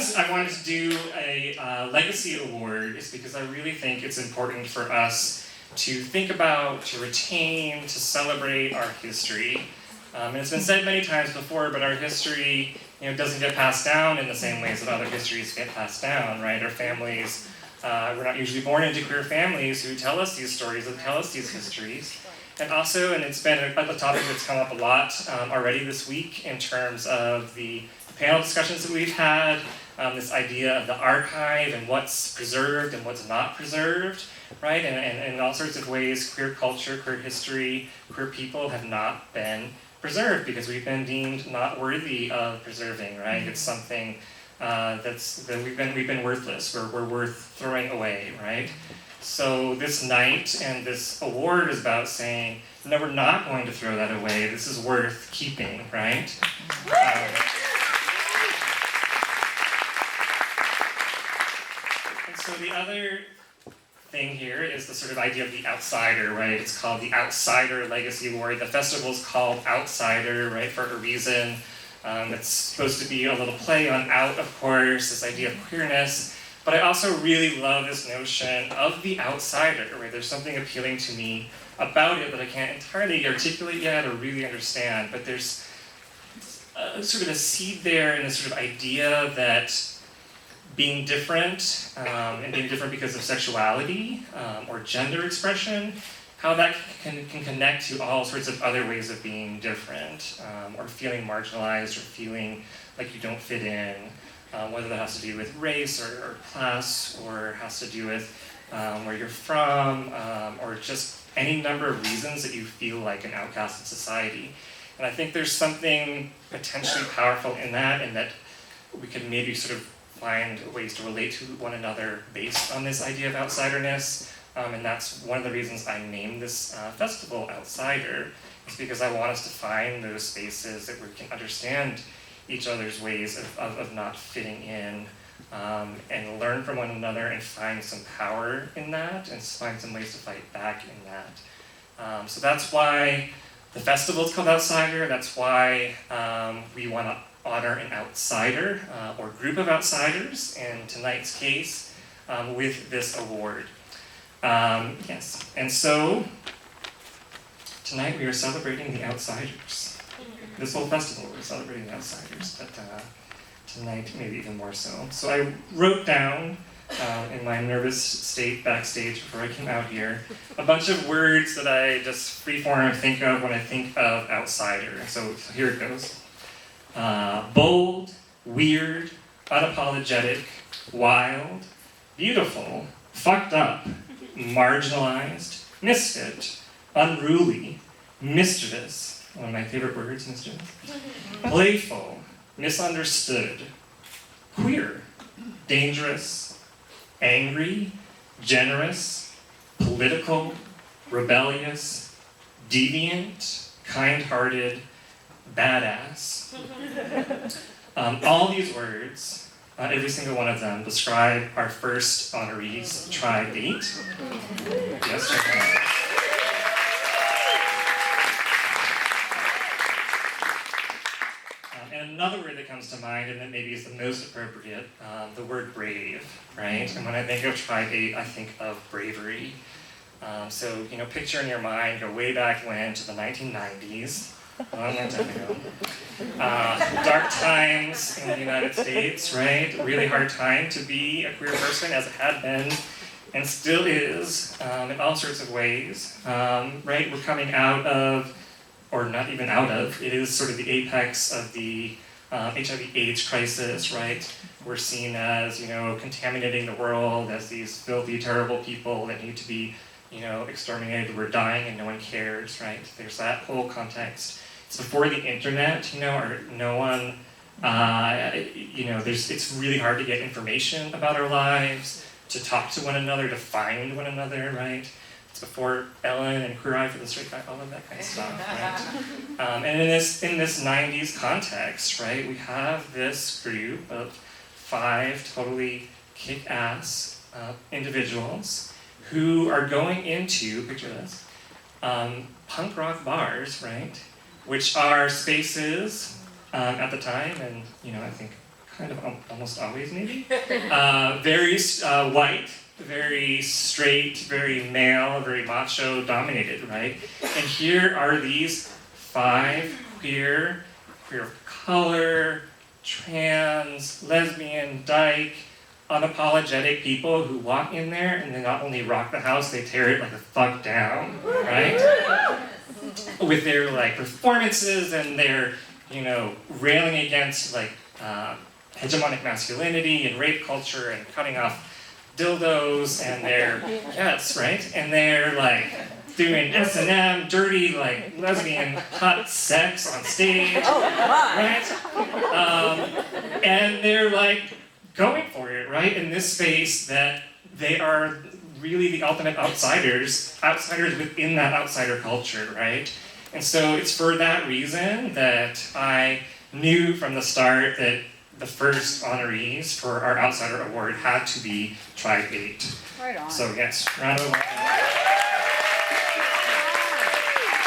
reasons I wanted to do a legacy award is because I really think it's important for us to think about, to retain, to celebrate our history. And it's been said many times before, but our history, doesn't get passed down in the same ways that other histories get passed down, right? Our families, we're not usually born into queer families who tell us these stories and tell us these histories. And also, and it's been a topic that's come up a lot already this week in terms of the panel discussions that we've had, this idea of the archive and what's preserved and what's not preserved, right? And in all sorts of ways, queer culture, queer history, queer people have not been preserved because we've been deemed not worthy of preserving, right? It's something that we've been worthless. We're worth throwing away, right? So this night and this award is about saying, no, we're not going to throw that away. This is worth keeping, right? And so the other thing here is the sort of idea of the outsider, right? It's called the Outsider Legacy Award. The festival's called Outsider, right, for a reason. It's supposed to be a little play on out, of course, this idea of queerness. But I also really love this notion of the outsider, right? There's something appealing to me about it that I can't entirely articulate yet or really understand, but there's sort of a seed there and a sort of idea that being different, and being different because of sexuality or gender expression, how that can connect to all sorts of other ways of being different, or feeling marginalized or feeling like you don't fit in. Whether that has to do with race or class, or has to do with where you're from, or just any number of reasons that you feel like an outcast in society. And I think there's something potentially powerful in that, and that we can maybe sort of find ways to relate to one another based on this idea of outsiderness. And that's one of the reasons I named this festival Outsider, is because I want us to find those spaces that we can understand each other's ways of not fitting in, and learn from one another and find some power in that and find some ways to fight back in that. So that's why the festival's called Outsider. That's why we want to honor an outsider or group of outsiders, in tonight's case, with this award. Yes, and so tonight we are celebrating the outsiders. This whole festival, we're celebrating the outsiders, but tonight maybe even more so. So I wrote down, in my nervous state backstage before I came out here, a bunch of words that I just freeform think of when I think of outsider. So here it goes. Bold, weird, unapologetic, wild, beautiful, fucked up, marginalized, misfit, unruly, mischievous, one of my favorite words, mischievous, playful, misunderstood, queer, dangerous, angry, generous, political, rebellious, deviant, kind-hearted, badass. All these words, every single one of them, describe our first honorees, Tribe 8. Yes, check that out. And another word that comes to mind, and that maybe is the most appropriate, the word brave, right? And when I think of Tribe 8, I think of bravery. So, picture in your mind, go way back when, to the 1990s, a long time ago. Dark times in the United States, right? Really hard time to be a queer person, as it had been, and still is, in all sorts of ways, right? We're coming out of, or not even out of, it is sort of the apex of the HIV/AIDS crisis, right? We're seen as, contaminating the world, as these filthy, terrible people that need to be, exterminated. We're dying and no one cares, right? There's that whole context. It's before the internet, or no one, it's really hard to get information about our lives, to talk to one another, to find one another, right? It's before Ellen and Queer Eye for the Straight Guy, all of that kind of stuff, right? And in this 90s context, right, we have this group of 5 totally kick-ass individuals who are going into, picture this, punk rock bars, right? Which are spaces at the time, and I think kind of almost always maybe, very white, very straight, very male, very macho dominated, right? And here are these 5 queer of color, trans, lesbian, dyke, unapologetic people who walk in there and they not only rock the house, they tear it like the fuck down, right? With their like performances and their, railing against like hegemonic masculinity and rape culture and cutting off dildos and their, yes, right? And they're like doing S&M, dirty like lesbian hot sex on stage, right? And they're like going for it, right? In this space that they are really the ultimate outsiders within that outsider culture, right? And so it's for that reason that I knew from the start that the first honorees for our Outsider Award had to be Tribe 8. Right on. So yes, round of applause.